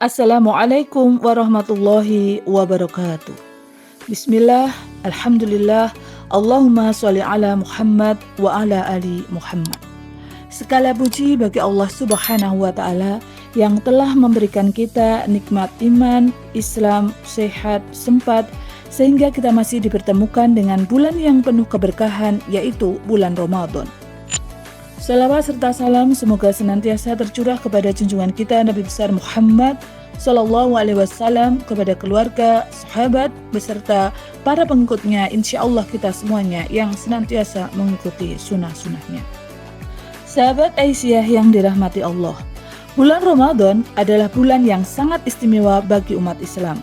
Assalamualaikum warahmatullahi wabarakatuh. Bismillah, alhamdulillah, Allahumma sholli ala Muhammad wa ala ali Muhammad. Segala puji bagi Allah Subhanahu wa Ta'ala yang telah memberikan kita nikmat iman, Islam, sehat, sempat, sehingga kita masih dipertemukan dengan bulan yang penuh keberkahan, yaitu bulan Ramadan. Salawat serta salam semoga senantiasa tercurah kepada junjungan kita Nabi besar Muhammad Sallallahu Alaihi Wasallam, kepada keluarga, sahabat, beserta para pengikutnya, insya Allah kita semuanya yang senantiasa mengikuti sunnah-sunnahnya. Sahabat Aisyah yang dirahmati Allah, bulan Ramadan adalah bulan yang sangat istimewa bagi umat Islam.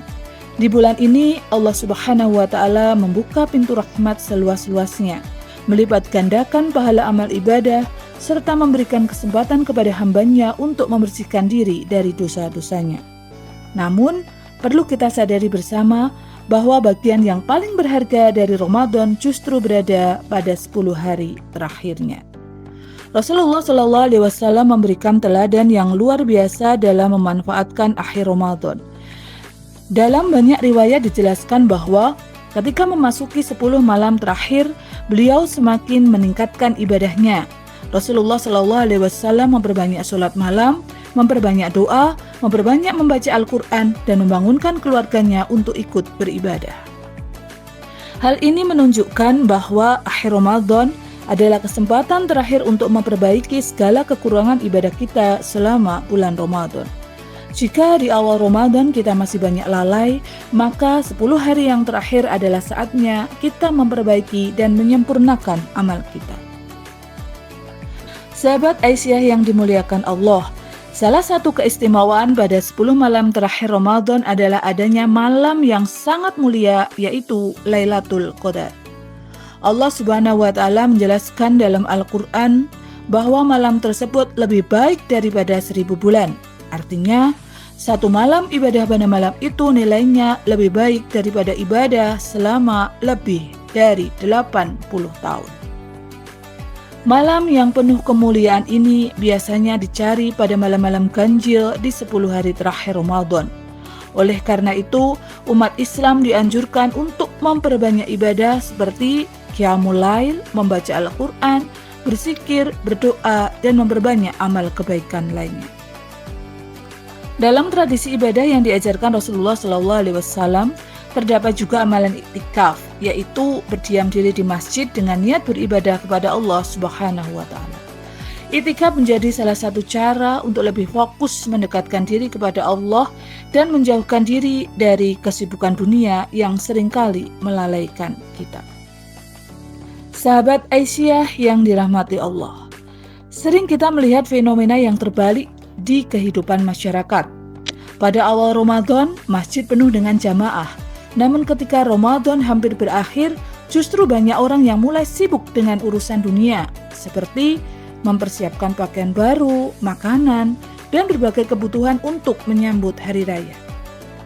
Di bulan ini Allah Subhanahu wa Ta'ala membuka pintu rahmat seluas-luasnya, melipat gandakan pahala amal ibadah, serta memberikan kesempatan kepada hambanya untuk membersihkan diri dari dosa-dosanya. Namun, perlu kita sadari bersama bahwa bagian yang paling berharga dari Ramadan justru berada pada 10 hari terakhirnya. Rasulullah Shallallahu Alaihi Wasallam memberikan teladan yang luar biasa dalam memanfaatkan akhir Ramadan. Dalam banyak riwayat dijelaskan bahwa ketika memasuki 10 malam terakhir, beliau semakin meningkatkan ibadahnya. Rasulullah Shallallahu Alaihi Wasallam memperbanyak sholat malam, memperbanyak doa, memperbanyak membaca Al-Quran, dan membangunkan keluarganya untuk ikut beribadah. Hal ini menunjukkan bahwa akhir Ramadan adalah kesempatan terakhir untuk memperbaiki segala kekurangan ibadah kita selama bulan Ramadan. Jika di awal Ramadan kita masih banyak lalai, maka 10 hari yang terakhir adalah saatnya kita memperbaiki dan menyempurnakan amal kita. Sahabat Aisyah yang dimuliakan Allah, salah satu keistimewaan pada 10 malam terakhir Ramadan adalah adanya malam yang sangat mulia, yaitu Lailatul Qadar. Allah Subhanahu wa Ta'ala menjelaskan dalam Al-Quran bahwa malam tersebut lebih baik daripada 1000 bulan. Artinya, satu malam ibadah pada malam itu nilainya lebih baik daripada ibadah selama lebih dari 80 tahun. Malam yang penuh kemuliaan ini biasanya dicari pada malam-malam ganjil di 10 hari terakhir Ramadan. Oleh karena itu, umat Islam dianjurkan untuk memperbanyak ibadah seperti qiyamul lail, membaca Al-Quran, berzikir, berdoa, dan memperbanyak amal kebaikan lainnya. Dalam tradisi ibadah yang diajarkan Rasulullah SAW, terdapat juga amalan iktikaf, yaitu berdiam diri di masjid dengan niat beribadah kepada Allah Subhanahu wa Ta'ala. Iktikaf menjadi salah satu cara untuk lebih fokus mendekatkan diri kepada Allah dan menjauhkan diri dari kesibukan dunia yang seringkali melalaikan kita. Sahabat Aisyah yang dirahmati Allah, sering kita melihat fenomena yang terbalik di kehidupan masyarakat. Pada awal Ramadan, masjid penuh dengan jamaah. Namun ketika Ramadan hampir berakhir, justru banyak orang yang mulai sibuk dengan urusan dunia, seperti mempersiapkan pakaian baru, makanan, dan berbagai kebutuhan untuk menyambut hari raya.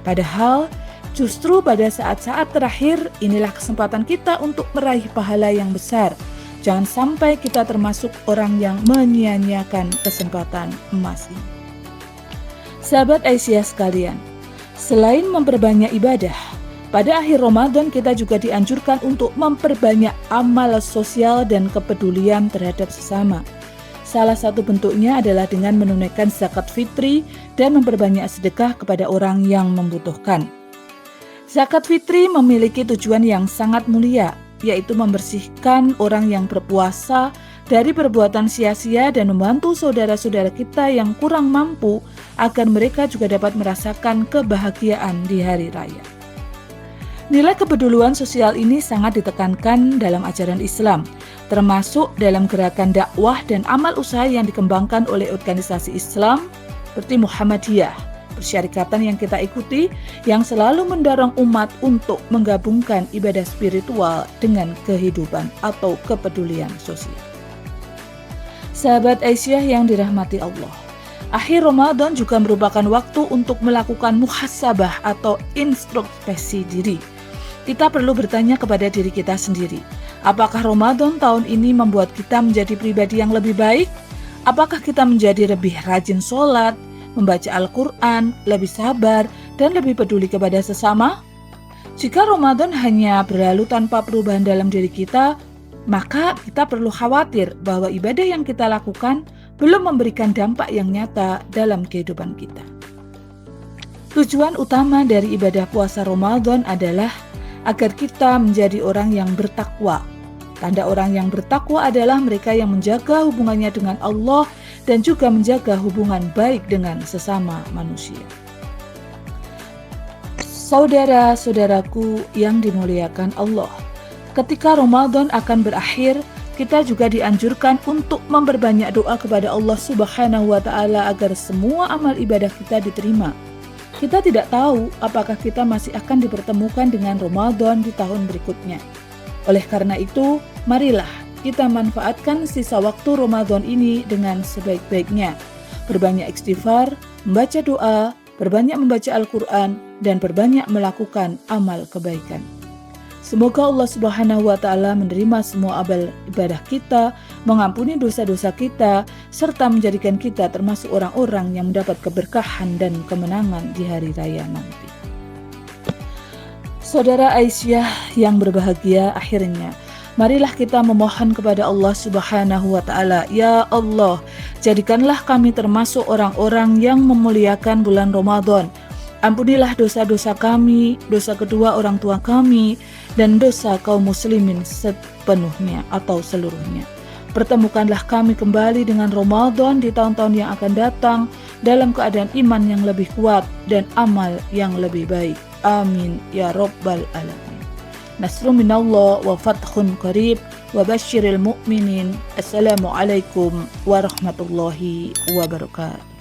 Padahal, justru pada saat-saat terakhir, inilah kesempatan kita untuk meraih pahala yang besar. Jangan sampai kita termasuk orang yang menyia-nyiakan kesempatan emas ini. Sahabat Aisyah sekalian, selain memperbanyak ibadah, pada akhir Ramadan kita juga dianjurkan untuk memperbanyak amal sosial dan kepedulian terhadap sesama. Salah satu bentuknya adalah dengan menunaikan zakat fitri dan memperbanyak sedekah kepada orang yang membutuhkan. Zakat fitri memiliki tujuan yang sangat mulia, yaitu membersihkan orang yang berpuasa dari perbuatan sia-sia dan membantu saudara-saudara kita yang kurang mampu agar mereka juga dapat merasakan kebahagiaan di hari raya. Nilai kepedulian sosial ini sangat ditekankan dalam ajaran Islam, termasuk dalam gerakan dakwah dan amal usaha yang dikembangkan oleh organisasi Islam seperti Muhammadiyah, persyarikatan yang kita ikuti, yang selalu mendorong umat untuk menggabungkan ibadah spiritual dengan kehidupan atau kepedulian sosial. Sahabat Aisyah yang dirahmati Allah, akhir Ramadan juga merupakan waktu untuk melakukan muhasabah atau introspeksi diri. Kita perlu bertanya kepada diri kita sendiri, apakah Ramadan tahun ini membuat kita menjadi pribadi yang lebih baik? Apakah kita menjadi lebih rajin sholat, membaca Al-Quran, lebih sabar, dan lebih peduli kepada sesama? Jika Ramadan hanya berlalu tanpa perubahan dalam diri kita, maka kita perlu khawatir bahwa ibadah yang kita lakukan belum memberikan dampak yang nyata dalam kehidupan kita. Tujuan utama dari ibadah puasa Ramadan adalah agar kita menjadi orang yang bertakwa. Tanda orang yang bertakwa adalah mereka yang menjaga hubungannya dengan Allah dan juga menjaga hubungan baik dengan sesama manusia. Saudara-saudaraku yang dimuliakan Allah, ketika Ramadan akan berakhir, kita juga dianjurkan untuk memperbanyak doa kepada Allah Subhanahu wa Ta'ala agar semua amal ibadah kita diterima. Kita tidak tahu apakah kita masih akan dipertemukan dengan Ramadan di tahun berikutnya. Oleh karena itu, marilah kita manfaatkan sisa waktu Ramadan ini dengan sebaik-baiknya. Berbanyak istighfar, membaca doa, berbanyak membaca Al-Quran, dan berbanyak melakukan amal kebaikan. Semoga Allah Subhanahu wa Ta'ala menerima semua amal ibadah kita, mengampuni dosa-dosa kita, serta menjadikan kita termasuk orang-orang yang mendapat keberkahan dan kemenangan di hari raya nanti. Saudara Aisyah yang berbahagia, akhirnya marilah kita memohon kepada Allah Subhanahu wa Ta'ala, ya Allah, jadikanlah kami termasuk orang-orang yang memuliakan bulan Ramadan. Ampunilah dosa-dosa kami, dosa kedua orang tua kami, dan dosa kaum muslimin sepenuhnya atau seluruhnya. Pertemukanlah kami kembali dengan Ramadan di tahun-tahun yang akan datang dalam keadaan iman yang lebih kuat dan amal yang lebih baik. Amin ya rabbal alamin. Nasrun minallah wa fathun qarib wa basyiril mu'minin. Assalamualaikum warahmatullahi wabarakatuh.